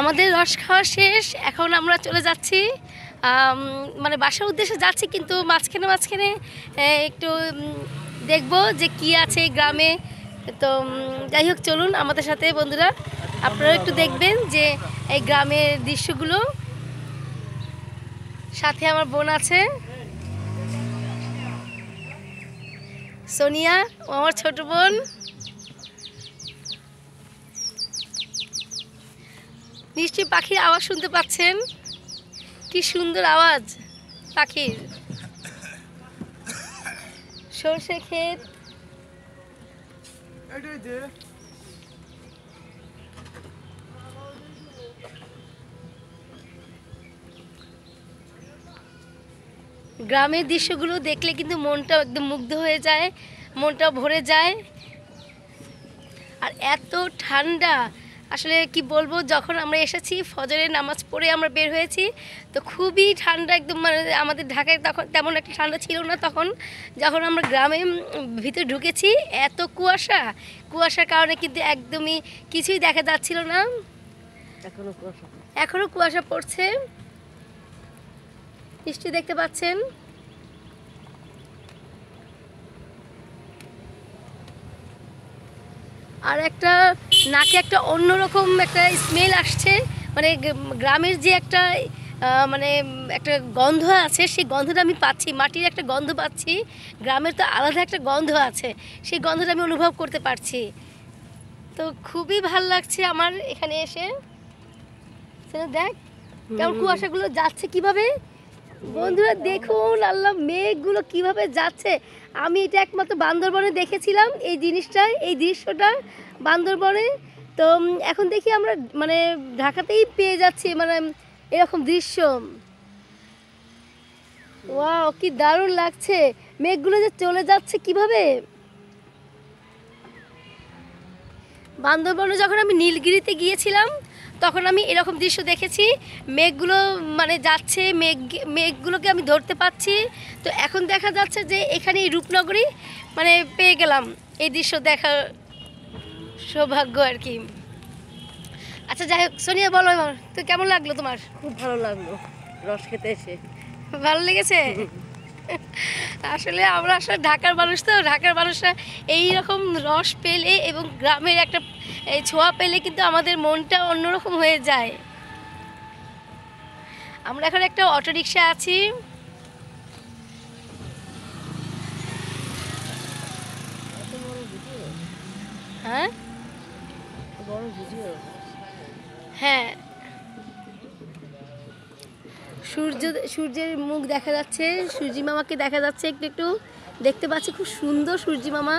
আমাদের রস খাওয়া শেষ। এখন আমরা চলে যাচ্ছি মানে বাসার উদ্দেশ্যে যাচ্ছি, কিন্তু মাঝখানে মাঝখানে একটু দেখব যে কি আছে এই গ্রামে। তো যাই হোক, চলুন আমাদের সাথে বন্ধুরা, আপনারা একটু দেখবেন যে এই গ্রামের দৃশ্যগুলো। সাথে আমার বোন আছে সোনিয়া, ও আমার ছোট বোন। নিশ্চয়ই পাখির আওয়াজ শুনতে পাচ্ছেন, কি সুন্দর আওয়াজ পাখির। সর্ষে ক্ষেত, গ্রামের দৃশ্যগুলো দেখলে কিন্তু মনটা একদম মুগ্ধ হয়ে যায়, মনটা ভরে যায়। আর এত ঠান্ডা, আসলে কি বলবো, যখন আমরা এসেছি ফজরের নামাজ পড়ে আমরা বের হয়েছি, তো খুবই ঠান্ডা একদম। মানে আমাদের ঢাকায় তখন তেমন একটা ঠান্ডা ছিল না। তখন যখন আমরা গ্রামে ভিতরে ঢুকেছি, এত কুয়াশা, কুয়াশার কারণে কিন্তু একদমই কিছুই দেখা যাচ্ছিল না। এখনো কুয়াশা পড়ছে, নিশ্চয়ই দেখতে পাচ্ছেন। আর একটা নাকে একটা অন্যরকম একটা স্মেল আসছে, মানে গ্রামের যে একটা মানে একটা গন্ধ আছে, সেই গন্ধটা আমি পাচ্ছি, মাটির একটা গন্ধ পাচ্ছি। গ্রামের তো আলাদা একটা গন্ধ আছে, সেই গন্ধটা আমি অনুভব করতে পারছি। তো খুবই ভালো লাগছে আমার এখানে এসে। দেখ কেমন কুয়াশাগুলো যাচ্ছে কিভাবে, বন্ধুরা দেখুন, আল্লাহ মেঘগুলো কিভাবে যাচ্ছে। আমি এটা একমাত্র বান্দরবনে দেখেছিলাম এই জিনিসটা, এই দৃশ্যটা বান্দরবনে। তো এখন দেখি আমরা মানে ঢাকাতেই পেয়ে যাচ্ছি মানে এরকম দৃশ্য। ওয়াও, কি দারুণ লাগছে, মেঘগুলো যে চলে যাচ্ছে কিভাবে। বান্দরবনে যখন আমি নীলগিরিতে গিয়েছিলাম, তখন আমি এরকম দৃশ্য দেখেছি, মেঘগুলো মানে যাচ্ছে, মেঘগুলোকে আমি ধরতে পাচ্ছি। তো এখন দেখা যাচ্ছে যে এখানে এই রূপনগরী মানে পেয়ে গেলাম এই দৃশ্য দেখার সৌভাগ্য আর কি। আচ্ছা যাই হোক, সোনিয়া বলো এবার, তো কেমন লাগলো তোমার? খুব ভালো লাগলো রস খেতে এসে। ভালো লেগেছে? আসলে আমরা আসলে ঢাকার মানুষ, তো ঢাকার মানুষরা এইরকম রস পেলে এবং গ্রামের একটা এই ছোঁয়া পেলে কিন্তু আমাদের মনটা অন্যরকম হয়ে যায়। আমরা এখন একটা অটোরিকশা আছি। হ্যাঁ হ্যাঁ, সূর্যের মুখ দেখা যাচ্ছে, সূর্যি মামাকে দেখা যাচ্ছে, একটু একটু দেখতে পাচ্ছি, খুব সুন্দর সূর্যি মামা।